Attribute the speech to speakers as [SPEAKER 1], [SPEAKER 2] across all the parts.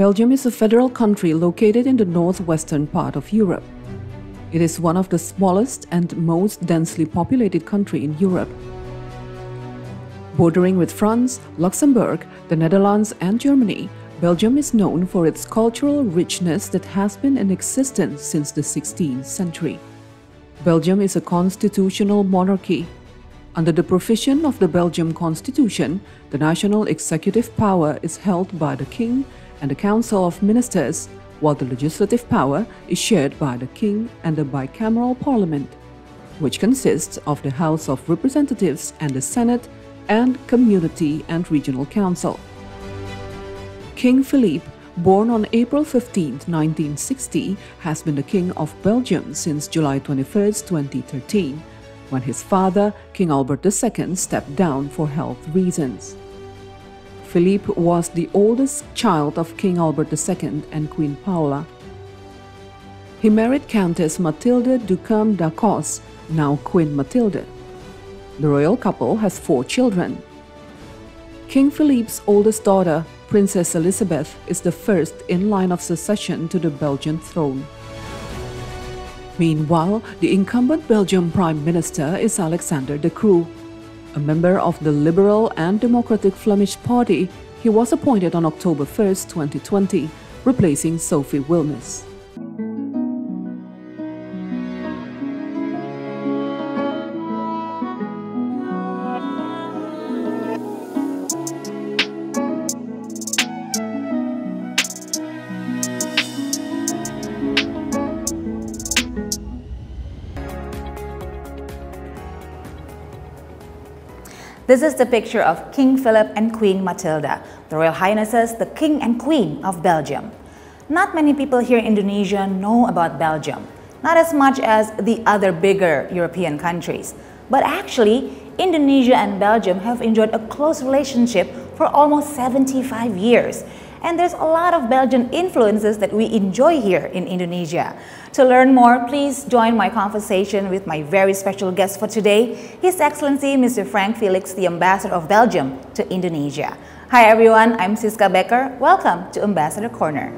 [SPEAKER 1] Belgium is a federal country located in the northwestern part of Europe. It is one of the smallest and most densely populated country in Europe. Bordering with France, Luxembourg, the Netherlands and Germany, Belgium is known for its cultural richness that has been in existence since the 16th century. Belgium is a constitutional monarchy. Under the provision of the Belgian Constitution, the national executive power is held by the King and the Council of Ministers, while the legislative power is shared by the King and the bicameral parliament, which consists of the House of Representatives and the Senate and Community and Regional Council. King Philippe, born on April 15, 1960, has been the King of Belgium since July 21, 2013, when his father, King Albert II, stepped down for health reasons. Philippe was the oldest child of King Albert II and Queen Paola. He married Countess Mathilde Ducamp d'Acos, now Queen Mathilde. The royal couple has 4 children. King Philippe's oldest daughter, Princess Elizabeth, is the first in line of succession to the Belgian throne. Meanwhile, the incumbent Belgian Prime Minister is Alexander De Croo. A member of the Liberal and Democratic Flemish Party, he was appointed on October 1, 2020, replacing Sophie Wilmès.
[SPEAKER 2] This is the picture of King Philip and Queen Mathilda, the Royal Highnesses, the King and Queen of Belgium. Not many people here in Indonesia know about Belgium, not as much as the other bigger European countries. But actually, Indonesia and Belgium have enjoyed a close relationship for almost 75 years. And there's a lot of Belgian influences that we enjoy here in Indonesia. To learn more, please join my conversation with my very special guest for today, His Excellency Mr. Frank Felix, the Ambassador of Belgium to Indonesia. Hi everyone, I'm Siska Becker. Welcome to Ambassador Corner.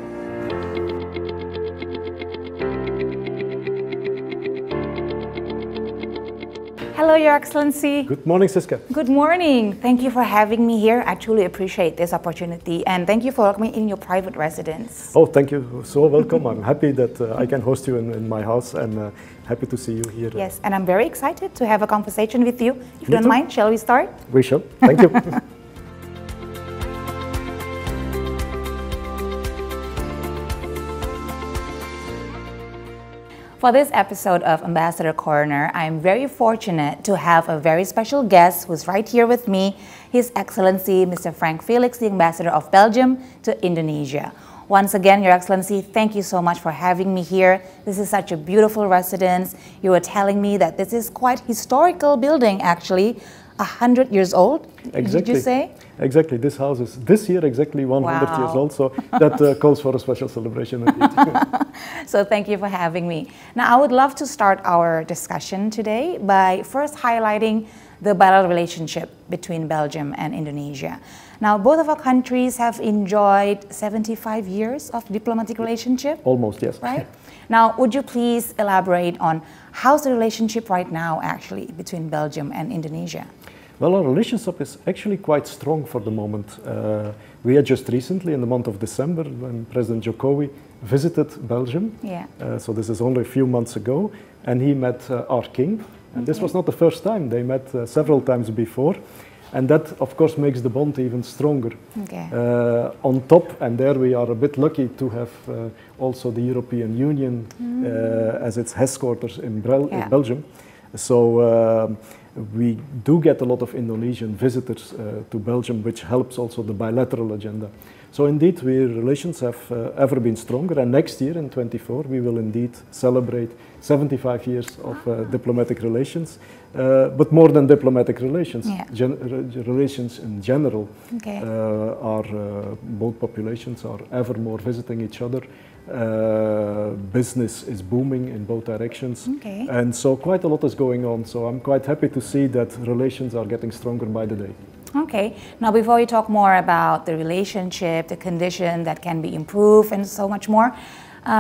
[SPEAKER 2] Hello, Your Excellency.
[SPEAKER 3] Good morning, Siska.
[SPEAKER 2] Good morning. Thank you for having me here. I truly appreciate this opportunity, and thank you for welcoming me in your private residence.
[SPEAKER 3] Oh, thank you. So welcome. I'm happy that I can host you in my house, and happy to see you here.
[SPEAKER 2] Yes, and I'm very excited to have a conversation with you. If you don't mind, shall we start?
[SPEAKER 3] We shall. Thank you.
[SPEAKER 2] For this episode of Ambassador Corner, I'm very fortunate to have a very special guest who's right here with me, His Excellency Mr. Frank Felix, the Ambassador of Belgium to Indonesia. Once again, Your Excellency, thank you so much for having me here. This is such a beautiful residence. You were telling me that this is quite historical building, actually. 100 years old,
[SPEAKER 3] exactly.
[SPEAKER 2] Did you say?
[SPEAKER 3] Exactly. This house is this year exactly 100
[SPEAKER 2] Wow.
[SPEAKER 3] years old, so that calls for a special celebration indeed.
[SPEAKER 2] So thank you for having me. Now, I would love to start our discussion today by first highlighting the bilateral relationship between Belgium and Indonesia. Now, both of our countries have enjoyed 75 years of diplomatic relationship.
[SPEAKER 3] Almost, yes.
[SPEAKER 2] Right? Now, would you please elaborate on how's the relationship right now, actually, between Belgium and Indonesia?
[SPEAKER 3] Well, our relationship is actually quite strong for the moment. We had just recently, in the month of December, when President Jokowi visited Belgium.
[SPEAKER 2] Yeah.
[SPEAKER 3] So this is only a few months ago, and he met our king. And this was not the first time. They met several times before. And that, of course, makes the bond even stronger.
[SPEAKER 2] Okay.
[SPEAKER 3] On top, and there we are a bit lucky to have also the European Union as its headquarters in Belgium. So we do get a lot of Indonesian visitors to Belgium, which helps also the bilateral agenda. So indeed, our relations have ever been stronger, and next year in 24 we will indeed celebrate 75 years of diplomatic relations, but more than diplomatic relations, relations in general.
[SPEAKER 2] Okay.
[SPEAKER 3] Both populations are ever more visiting each other. Business is booming in both directions, and so quite a lot is going on. So I'm quite happy to see that relations are getting stronger by the day.
[SPEAKER 2] Okay. Now, before we talk more about the relationship, the condition that can be improved, and so much more,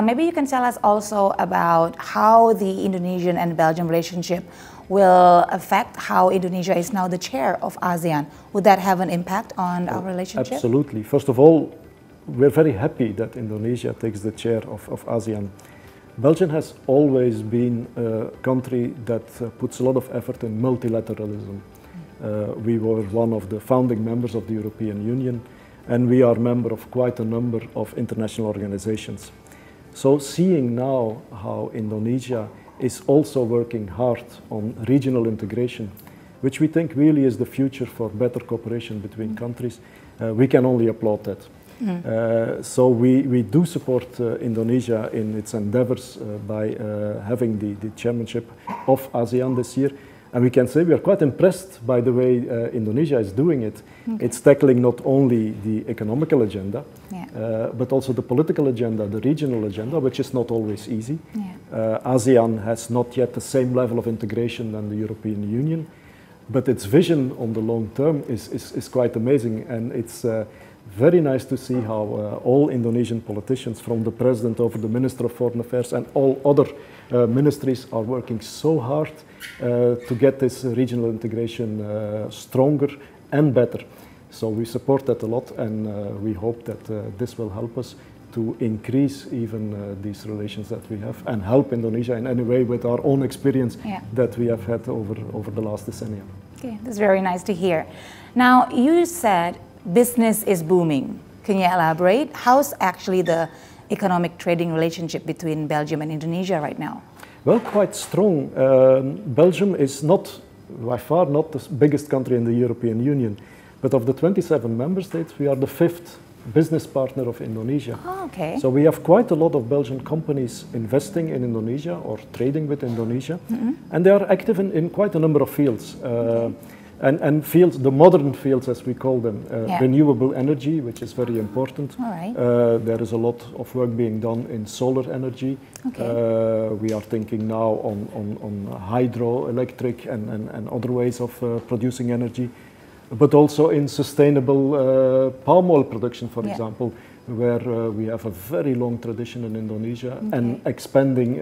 [SPEAKER 2] maybe you can tell us also about how the Indonesian and Belgium relationship will affect how Indonesia is now the chair of ASEAN. Would that have an impact on our relationship?
[SPEAKER 3] Absolutely. First of all, we're very happy that Indonesia takes the chair of ASEAN. Belgium has always been a country that puts a lot of effort in multilateralism. We were one of the founding members of the European Union, and we are a member of quite a number of international organizations. So seeing now how Indonesia is also working hard on regional integration, which we think really is the future for better cooperation between countries, we can only applaud that. So we do support Indonesia in its endeavors by having the chairmanship of ASEAN this year. And we can say we are quite impressed by the way Indonesia is doing it. Okay. It's tackling not only the economical agenda, but also the political agenda, the regional agenda, which is not always easy. ASEAN has not yet the same level of integration than the European Union, but its vision on the long term is quite amazing. And it's very nice to see how all Indonesian politicians, from the president over the Minister of Foreign Affairs and all other ministries, are working so hard to get this regional integration stronger and better. So we support that a lot, and we hope that this will help us to increase even these relations that we have and help Indonesia in any way with our own experience that we have had over the last decennia.
[SPEAKER 2] Okay, that's very nice to hear. Now, you said business is booming. Can you elaborate? How's actually the economic trading relationship between Belgium and Indonesia right now?
[SPEAKER 3] Well, quite strong. Belgium is not, by far, not the biggest country in the European Union, but of the 27 member states, we are the 5th business partner of Indonesia.
[SPEAKER 2] Oh, okay.
[SPEAKER 3] So we have quite a lot of Belgian companies investing in Indonesia or trading with Indonesia, and they are active in quite a number of fields. And fields, the modern fields as we call them, renewable energy, which is very important.
[SPEAKER 2] All right.
[SPEAKER 3] There is a lot of work being done in solar energy. Okay. We are thinking now on hydroelectric and other ways of producing energy, but also in sustainable palm oil production, for example, where we have a very long tradition in Indonesia and expanding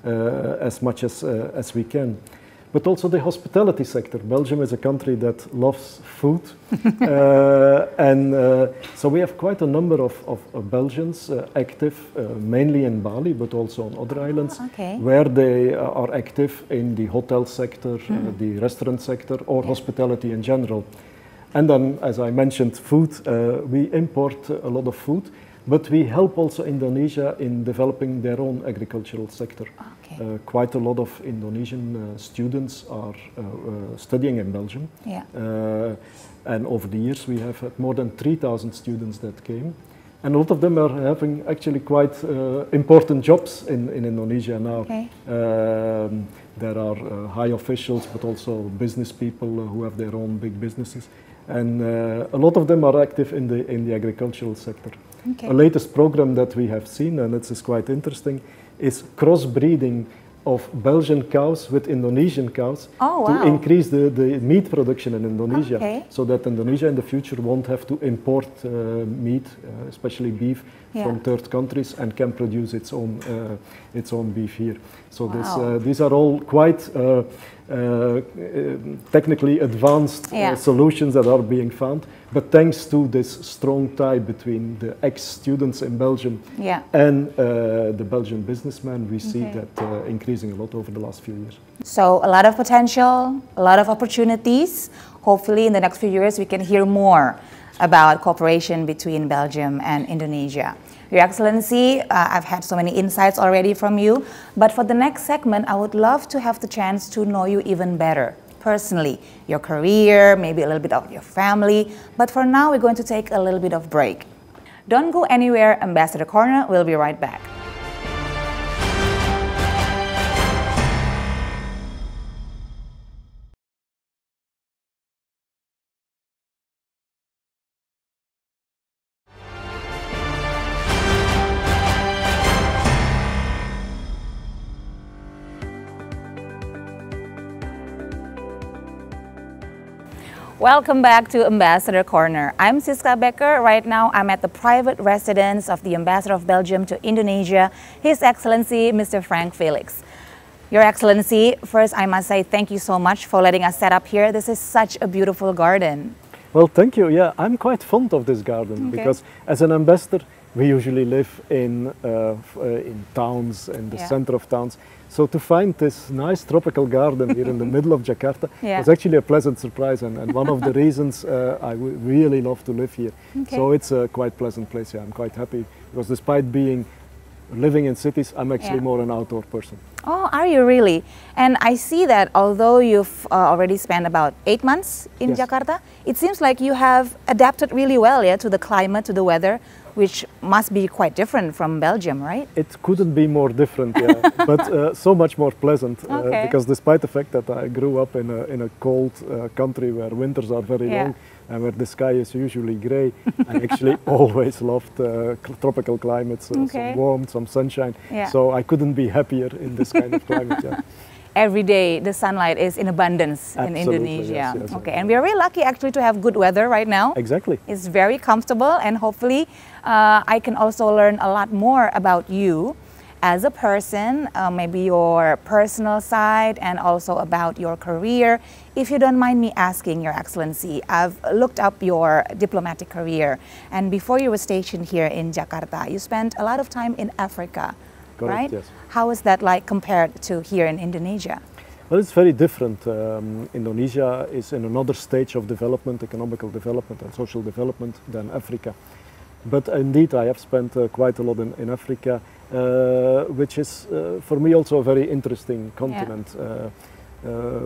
[SPEAKER 3] as much as we can. But also the hospitality sector. Belgium is a country that loves food. So we have quite a number of Belgians active, mainly in Bali, but also on other islands, where they are active in the hotel sector, the restaurant sector, or hospitality in general. And then, as I mentioned, food. We import a lot of food, but we help also Indonesia in developing their own agricultural sector. Quite a lot of Indonesian students are studying in Belgium. And over the years we have had more than 3,000 students that came. And a lot of them are having actually quite important jobs in Indonesia now. There are high officials, but also business people who have their own big businesses. And a lot of them are active in the agricultural sector. A latest program that we have seen, and this is quite interesting, is crossbreeding of Belgian cows with Indonesian cows to increase the meat production in Indonesia, so that Indonesia in the future won't have to import meat, especially beef, from third countries, and can produce its own beef here. So these are all quite technically advanced solutions that are being found. But thanks to this strong tie between the ex-students in Belgium and the Belgian businessmen, we see that increasing a lot over the last few years.
[SPEAKER 2] So a lot of potential, a lot of opportunities. Hopefully in the next few years we can hear more about cooperation between Belgium and Indonesia. Your Excellency, I've had so many insights already from you, but for the next segment, I would love to have the chance to know you even better. Personally, your career, maybe a little bit of your family. But for now, we're going to take a little bit of break. Don't go anywhere, Ambassador Corner. We'll be right back. Welcome back to Ambassador Corner. I'm Siska Becker. Right now I'm at the private residence of the Ambassador of Belgium to Indonesia, His Excellency Mr. Frank Felix. Your Excellency, first I must say thank you so much for letting us set up here. This is such a beautiful garden.
[SPEAKER 3] Well, thank you. Yeah, I'm quite fond of this garden because as an ambassador we usually live in towns, in the center of towns. So to find this nice tropical garden here in the middle of Jakarta was actually a pleasant surprise and one of the reasons I really love to live here. So it's a quite pleasant place. Yeah, I'm quite happy because despite living in cities, I'm actually more an outdoor person.
[SPEAKER 2] Oh, are you really? And I see that although you've already spent about 8 months in Jakarta, it seems like you have adapted really well to the climate, to the weather, which must be quite different from Belgium, right?
[SPEAKER 3] It couldn't be more different, but so much more pleasant because despite the fact that I grew up in a cold country where winters are very long and where the sky is usually grey, I actually always loved tropical climates, some warmth, some sunshine, so I couldn't be happier in this kind of climate.
[SPEAKER 2] Every day the sunlight is in abundance in Indonesia. And we are really lucky actually to have good weather right now.
[SPEAKER 3] Exactly.
[SPEAKER 2] It's very comfortable and hopefully I can also learn a lot more about you as a person, maybe your personal side and also about your career. If you don't mind me asking, Your Excellency, I've looked up your diplomatic career and before you were stationed here in Jakarta, you spent a lot of time in Africa.
[SPEAKER 3] Correct,
[SPEAKER 2] right?
[SPEAKER 3] yes.
[SPEAKER 2] How is that like compared to here in Indonesia?
[SPEAKER 3] Well, it's very different. Indonesia is in another stage of development, economical development and social development than Africa. But indeed, I have spent quite a lot in Africa, which is for me also a very interesting continent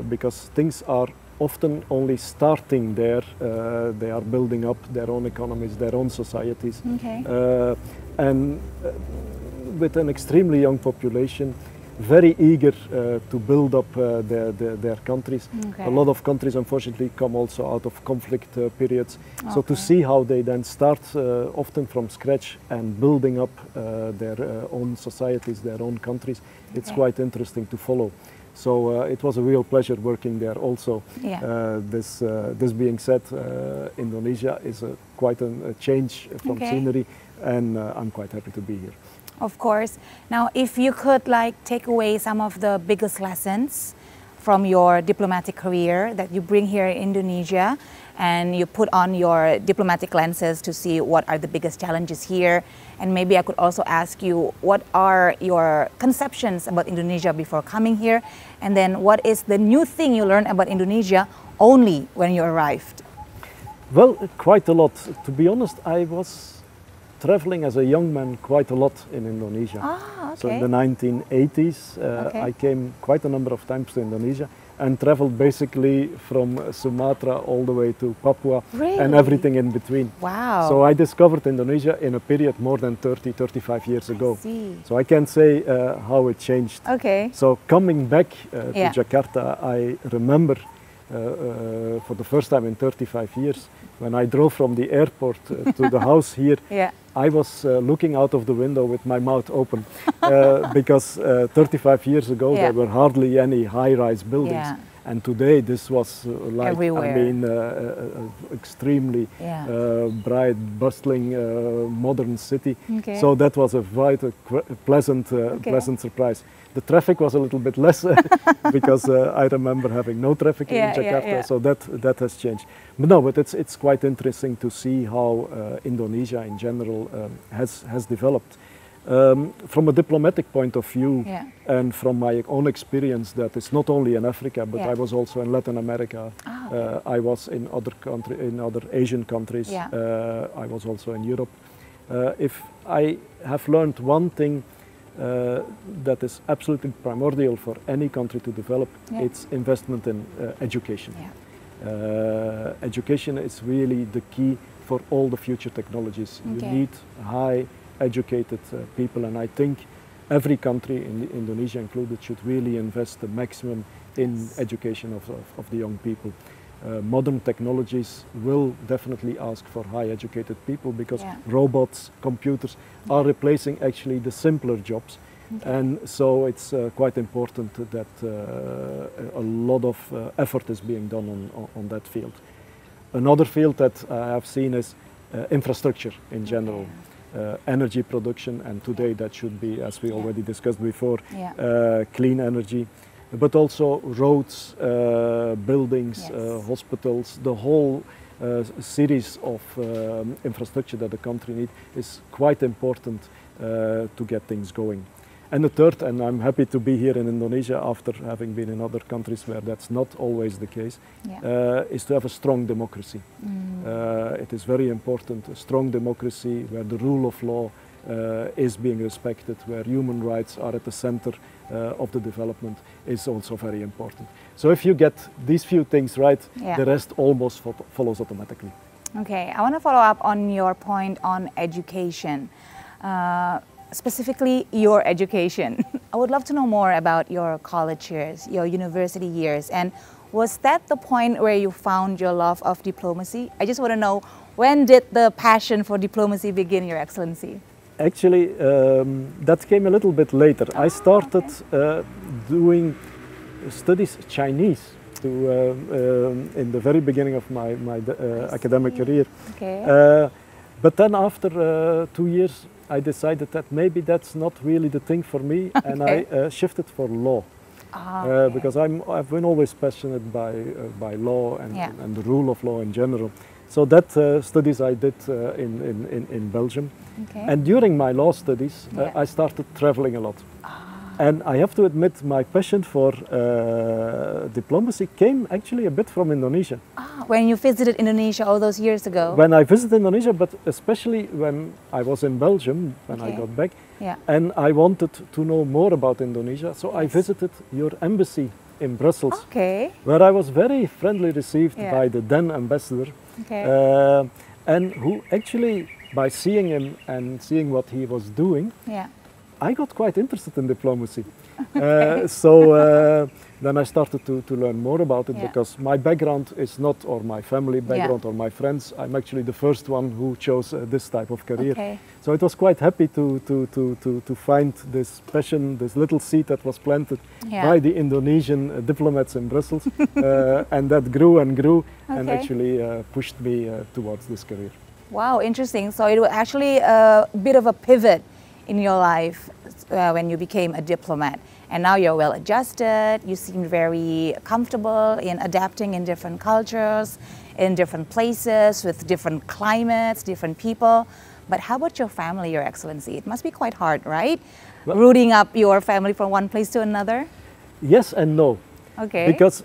[SPEAKER 3] because things are often only starting there. They are building up their own economies, their own societies. And with an extremely young population, very eager to build up their countries. A lot of countries unfortunately come also out of conflict periods. So to see how they then start often from scratch and building up their own societies, their own countries, it's quite interesting to follow. So it was a real pleasure working there also. This being said, Indonesia is quite a change from scenery and I'm quite happy to be here.
[SPEAKER 2] Of course. Now, if you could take away some of the biggest lessons from your diplomatic career that you bring here in Indonesia and you put on your diplomatic lenses to see what are the biggest challenges here, and maybe I could also ask you what are your conceptions about Indonesia before coming here, and then what is the new thing you learned about Indonesia only when you arrived?
[SPEAKER 3] Well, quite a lot. To be honest, I was traveling as a young man quite a lot in Indonesia. So in the 1980s, I came quite a number of times to Indonesia and traveled basically from Sumatra all the way to Papua and everything in between.
[SPEAKER 2] Wow.
[SPEAKER 3] So I discovered Indonesia in a period more than 35 years ago. So I can't say how it changed. So coming back to Jakarta, I remember for the first time in 35 years, when I drove from the airport to the house here, I was looking out of the window with my mouth open because 35 years ago there were hardly any high-rise buildings. And today this was like,
[SPEAKER 2] everywhere.
[SPEAKER 3] I mean, extremely bright, bustling, modern city. So that was a quite pleasant surprise. The traffic was a little bit less because I remember having no traffic in Jakarta, so that has changed. But no, but it's quite interesting to see how Indonesia in general has developed. From a diplomatic point of view and from my own experience, that it's not only in Africa, but I was also in Latin America. I was in other Asian countries. I was also in Europe. If I have learned one thing that is absolutely primordial for any country to develop, it's investment in education. Education is really the key for all the future technologies. You need high educated people, and I think every country, Indonesia included, should really invest the maximum in education of the young people. Modern technologies will definitely ask for high educated people because robots, computers are replacing actually the simpler jobs. And so it's quite important that a lot of effort is being done on that field. Another field that I have seen is infrastructure in general. Energy production, and today that should be, as we already discussed before, clean energy, but also roads, buildings, hospitals, the whole series of infrastructure that the country needs is quite important to get things going. And the third, and I'm happy to be here in Indonesia after having been in other countries where that's not always the case, is to have a strong democracy. It is very important, a strong democracy where the rule of law is being respected, where human rights are at the center of the development is also very important. So if you get these few things right, the rest almost follows automatically.
[SPEAKER 2] Okay, I want to follow up on your point on education. Specifically your education. I would love to know more about your college years, your university years, and was that the point where you found your love of diplomacy? I just want to know, when did the passion for diplomacy begin, Your Excellency?
[SPEAKER 3] Actually, that came a little bit later. I started doing studies Chinese in the very beginning of my academic career.
[SPEAKER 2] Okay.
[SPEAKER 3] But then after 2 years, I decided that maybe that's not really the thing for me, and I shifted for law. Because I've been always passionate by law and the rule of law in general. So that studies I did in Belgium. And during my law studies, I started traveling a lot. And I have to admit, my passion for diplomacy came actually a bit from Indonesia.
[SPEAKER 2] When you visited Indonesia all those years ago?
[SPEAKER 3] When I visited Indonesia, but especially when I was in Belgium, when I got back, and I wanted to know more about Indonesia, so I visited your embassy in Brussels, where I was very friendly received by the then ambassador, and who actually, by seeing him and seeing what he was doing, I got quite interested in diplomacy. So then I started to learn more about it, because my background is not, or my family background or my friends, I'm actually the first one who chose this type of career. So it was quite happy to find this passion, this little seed that was planted by the Indonesian diplomats in Brussels, and that grew and grew and actually pushed me towards this career.
[SPEAKER 2] Wow, interesting. So it was actually a bit of a pivot in your life when you became a diplomat, and now you're well adjusted, you seem very comfortable in adapting in different cultures, in different places, with different climates, different people. But how about your family, Your Excellency? It must be quite hard, right? Well, rooting up your family from one place to another?
[SPEAKER 3] Yes and no.
[SPEAKER 2] Okay.
[SPEAKER 3] Because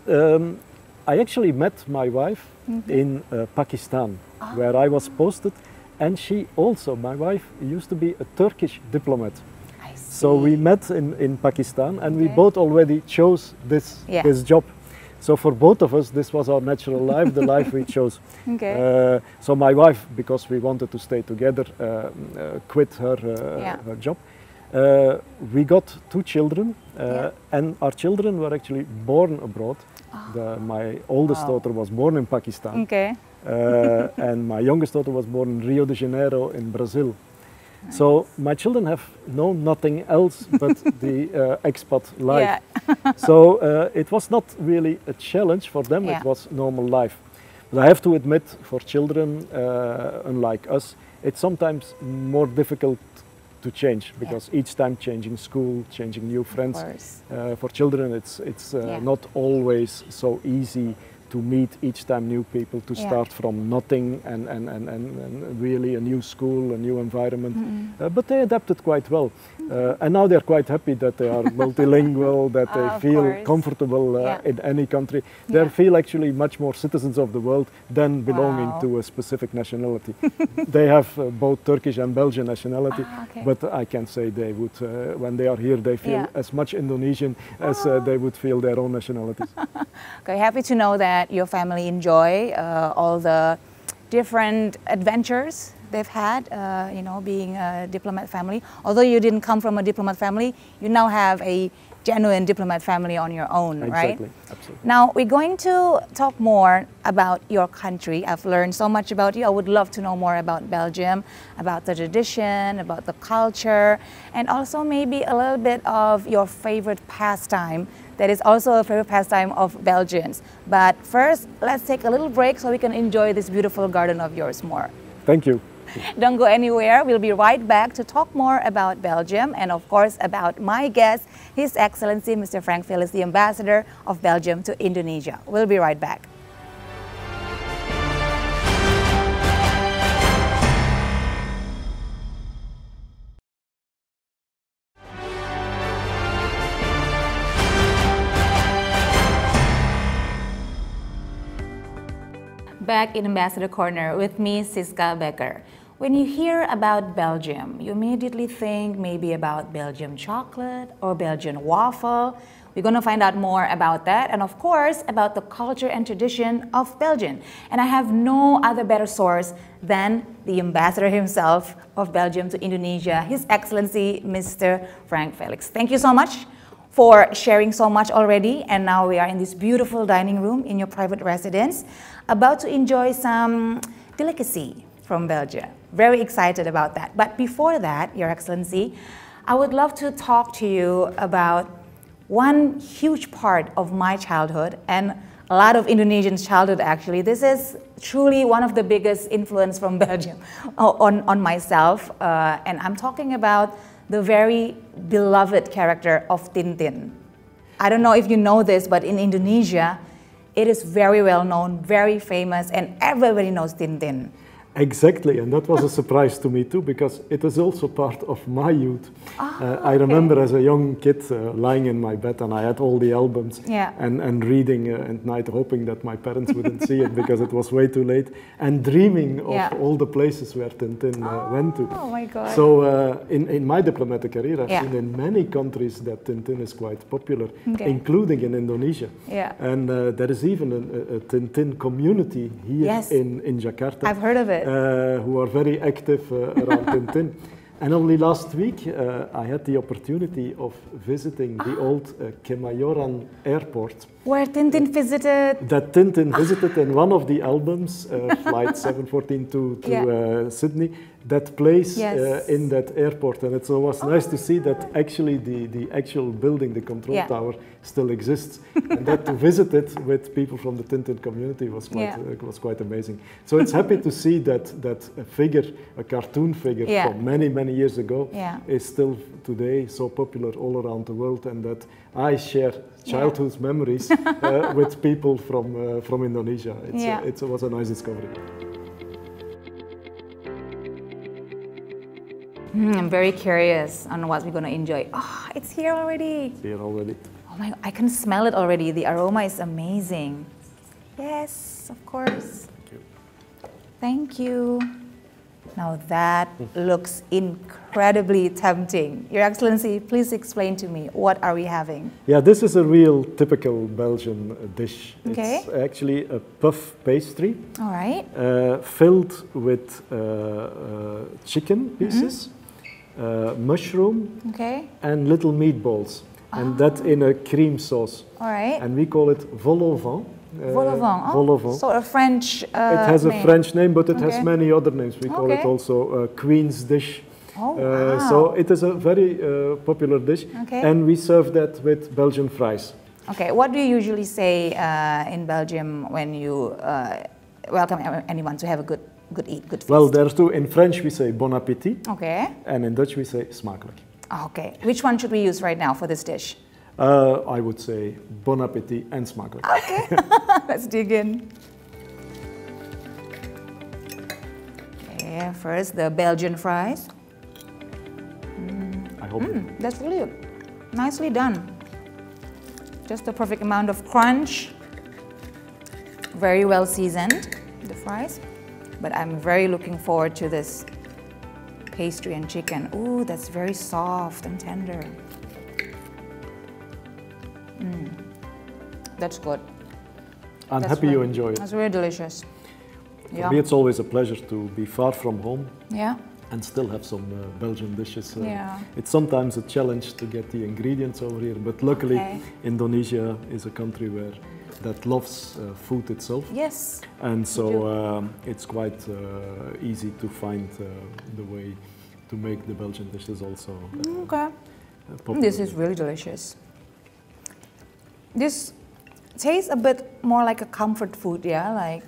[SPEAKER 3] I actually met my wife in Pakistan, where I was posted. And she also, my wife, used to be a Turkish diplomat.
[SPEAKER 2] I see.
[SPEAKER 3] So we met in Pakistan, and we both already chose this job. So for both of us, this was our natural life, the life we chose. So my wife, because we wanted to stay together, quit her job. We got 2 children, and our children were actually born abroad. My oldest daughter was born in Pakistan. And my youngest daughter was born in Rio de Janeiro in Brazil. Nice. So my children have known nothing else but the expat life. So it was not really a challenge for them, it was normal life. But I have to admit, for children, unlike us, it's sometimes more difficult to change, because each time changing school, changing new friends. For children it's not always so easy to meet each time new people, to start from nothing and really a new school, a new environment. But they adapted quite well. And now they're quite happy that they are multilingual, that they feel comfortable in any country. They feel actually much more citizens of the world than belonging to a specific nationality. They have both Turkish and Belgian nationality, but I can say they would, when they are here, they feel as much Indonesian as they would feel their own nationalities.
[SPEAKER 2] Okay, happy to know that your family enjoy all the different adventures they've had, you know, being a diplomat family. Although you didn't come from a diplomat family, you now have a genuine diplomat family on your own, right?
[SPEAKER 3] Exactly, absolutely.
[SPEAKER 2] Now, we're going to talk more about your country. I've learned so much about you. I would love to know more about Belgium, about the tradition, about the culture, and also maybe a little bit of your favorite pastime that is also a favorite pastime of Belgians. But first, let's take a little break so we can enjoy this beautiful garden of yours more.
[SPEAKER 3] Thank you.
[SPEAKER 2] Don't go anywhere. We'll be right back to talk more about Belgium and, of course, about my guest, His Excellency Mr. Frank Philips, the Ambassador of Belgium to Indonesia. We'll be right back. Back in Ambassador Corner with me, Siska Becker. When you hear about Belgium, you immediately think maybe about Belgian chocolate or Belgian waffle. We're going to find out more about that and, of course, about the culture and tradition of Belgium. And I have no other better source than the ambassador himself of Belgium to Indonesia, His Excellency Mr. Frank Philips. Thank you so much for sharing so much already. And now we are in this beautiful dining room in your private residence, about to enjoy some delicacy from Belgium. Very excited about that. But before that, Your Excellency, I would love to talk to you about one huge part of my childhood and a lot of Indonesians' childhood actually. This is truly one of the biggest influence from Belgium on myself. And I'm talking about the very beloved character of Tintin. I don't know if you know this, but in Indonesia, it is very well known, very famous, and everybody knows Tintin.
[SPEAKER 3] Exactly, and that was a surprise to me too, because it is also part of my youth. I remember as a young kid lying in my bed, and I had all the albums and reading at night, hoping that my parents wouldn't see it because it was way too late, and dreaming of all the places where Tintin went to.
[SPEAKER 2] Oh my God.
[SPEAKER 3] So in my diplomatic career, I've seen in many countries that Tintin is quite popular, including in Indonesia. And there is even a Tintin community here in Jakarta.
[SPEAKER 2] I've heard of it.
[SPEAKER 3] Who are very active around Tintin. And only last week I had the opportunity of visiting the old Kemayoran airport.
[SPEAKER 2] Where Tintin visited?
[SPEAKER 3] That Tintin visited in one of the albums, Flight 714 to Sydney, that place in that airport. And it was nice to see that actually the actual building, the control tower, still exists. And that to visit it with people from the Tintin community was quite amazing. So it's happy to see that a figure, a cartoon figure from many, many years ago is still today so popular all around the world, and that I share childhood memories with people from Indonesia. It was a nice discovery.
[SPEAKER 2] I'm very curious on what we're going to enjoy. Oh, it's here already.
[SPEAKER 3] It's here already.
[SPEAKER 2] Oh my, I can smell it already. The aroma is amazing. Yes, of course.
[SPEAKER 3] Thank you.
[SPEAKER 2] Thank you. Now that looks incredibly tempting. Your Excellency, please explain to me, what are we having?
[SPEAKER 3] Yeah, this is a real typical Belgian dish.
[SPEAKER 2] Okay.
[SPEAKER 3] It's actually a puff pastry.
[SPEAKER 2] All right.
[SPEAKER 3] Filled with chicken pieces, mushroom, and little meatballs. And that in a cream sauce.
[SPEAKER 2] All right.
[SPEAKER 3] And we call it vol au vent.
[SPEAKER 2] Vol au vent.
[SPEAKER 3] Vol au vent.
[SPEAKER 2] So a French
[SPEAKER 3] it has
[SPEAKER 2] name.
[SPEAKER 3] A French name, but it has many other names. We call it also Queen's dish.
[SPEAKER 2] Oh, wow.
[SPEAKER 3] So it is a very popular dish. And we serve that with Belgian fries.
[SPEAKER 2] Okay, what do you usually say in Belgium when you welcome anyone to have a good feast?
[SPEAKER 3] Well, there's two. In French we say bon appétit.
[SPEAKER 2] Okay.
[SPEAKER 3] And in Dutch we say smakelijk.
[SPEAKER 2] Okay. Which one should we use right now for this dish?
[SPEAKER 3] I would say bon appétit and smakelijk.
[SPEAKER 2] Okay. Let's dig in. Okay, first the Belgian fries.
[SPEAKER 3] I hope.
[SPEAKER 2] That's really nicely done. Just the perfect amount of crunch. Very well seasoned, the fries. But I'm very looking forward to this pastry and chicken. Ooh, that's very soft and tender. That's good.
[SPEAKER 3] I'm happy you enjoy it.
[SPEAKER 2] That's really delicious.
[SPEAKER 3] For me, it's always a pleasure to be far from home.
[SPEAKER 2] Yeah.
[SPEAKER 3] And still have some Belgian dishes.
[SPEAKER 2] Yeah.
[SPEAKER 3] It's sometimes a challenge to get the ingredients over here, but luckily Indonesia is a country where that loves food itself.
[SPEAKER 2] Yes.
[SPEAKER 3] And so it's quite easy to find the way to make the Belgian dishes also.
[SPEAKER 2] Okay. This is really delicious. This tastes a bit more like a comfort food, yeah? Like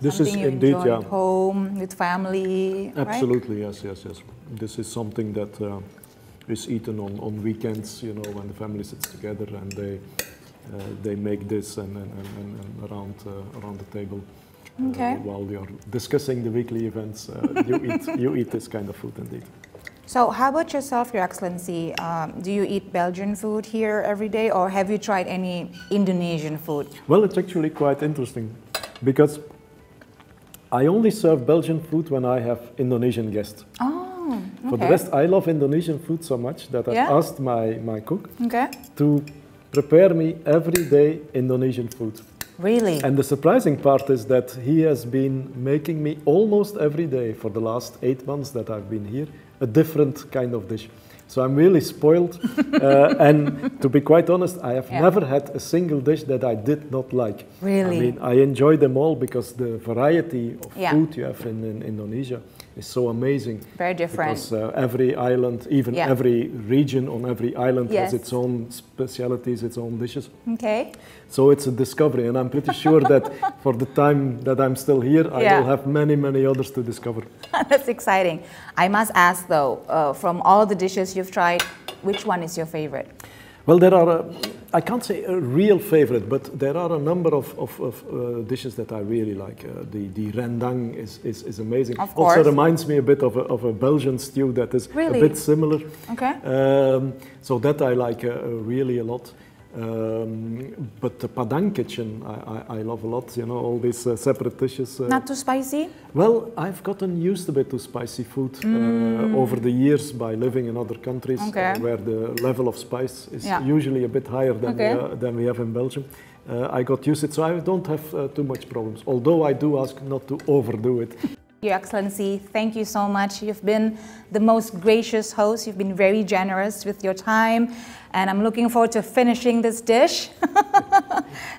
[SPEAKER 3] this
[SPEAKER 2] something
[SPEAKER 3] is
[SPEAKER 2] you
[SPEAKER 3] indeed,
[SPEAKER 2] enjoy
[SPEAKER 3] yeah.
[SPEAKER 2] at home with family,
[SPEAKER 3] Absolutely,
[SPEAKER 2] right?
[SPEAKER 3] yes. This is something that is eaten on weekends, you know, when the family sits together and they make this and around the table.
[SPEAKER 2] Okay.
[SPEAKER 3] While we are discussing the weekly events, you eat this kind of food indeed.
[SPEAKER 2] So how about yourself, Your Excellency? Do you eat Belgian food here every day, or have you tried any Indonesian food?
[SPEAKER 3] Well, it's actually quite interesting because I only serve Belgian food when I have Indonesian guests.
[SPEAKER 2] Oh, okay.
[SPEAKER 3] For the rest, I love Indonesian food so much that I asked my cook to prepare me every day Indonesian food.
[SPEAKER 2] Really?
[SPEAKER 3] And the surprising part is that he has been making me almost every day for the last 8 months that I've been here a different kind of dish. So I'm really spoiled. And to be quite honest, I have never had a single dish that I did not like.
[SPEAKER 2] Really?
[SPEAKER 3] I mean, I enjoy them all because the variety of food you have in Indonesia is so amazing.
[SPEAKER 2] Very different.
[SPEAKER 3] Because every island, even every region on every island has its own specialities, its own dishes.
[SPEAKER 2] Okay.
[SPEAKER 3] So it's a discovery, and I'm pretty sure that for the time that I'm still here, I will have many, many others to discover.
[SPEAKER 2] That's exciting. I must ask though, from all the dishes you've tried, which one is your favorite?
[SPEAKER 3] Well, there are, I can't say a real favorite, but there are a number of dishes that I really like. The rendang is amazing.
[SPEAKER 2] Of course.
[SPEAKER 3] Also reminds me a bit of a Belgian stew that is a bit similar.
[SPEAKER 2] Okay.
[SPEAKER 3] So that I like really a lot. But the Padang kitchen, I love a lot, you know, all these separate dishes.
[SPEAKER 2] Not too spicy?
[SPEAKER 3] Well, I've gotten used a bit to spicy food over the years by living in other countries where the level of spice is usually a bit higher than we have in Belgium. I got used to it, so I don't have too much problems, although I do ask not to overdo it.
[SPEAKER 2] Your Excellency, thank you so much. You've been the most gracious host. You've been very generous with your time, and I'm looking forward to finishing this dish.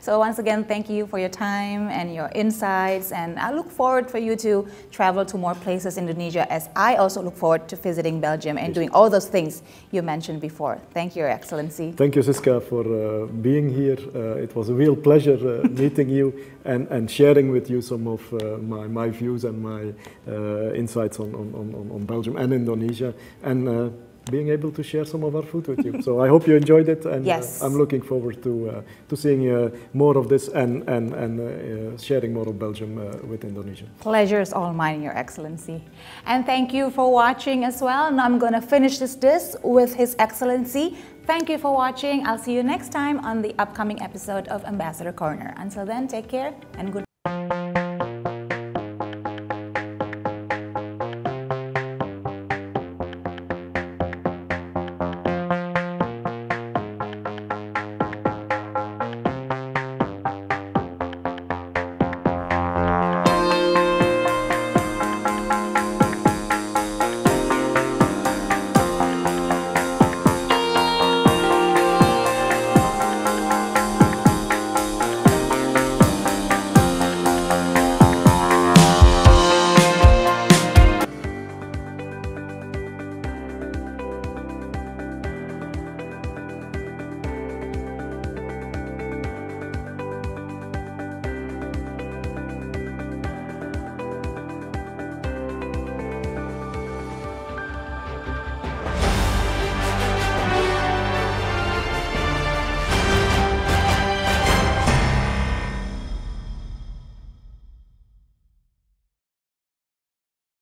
[SPEAKER 2] So once again, thank you for your time and your insights, and I look forward for you to travel to more places in Indonesia, as I also look forward to visiting Belgium and doing all those things you mentioned before. Thank you, Your Excellency.
[SPEAKER 3] Thank you, Siska, for being here. It was a real pleasure meeting you and sharing with you some of my views and my insights on Belgium and Indonesia, and being able to share some of our food with you. So I hope you enjoyed it, and I'm looking forward to seeing more of this and sharing more of Belgium with Indonesia.
[SPEAKER 2] Pleasure is all mine, Your Excellency. And thank you for watching as well. Now I'm going to finish this dish with His Excellency. Thank you for watching. I'll see you next time on the upcoming episode of Ambassador Corner. Until then, take care and goodbye.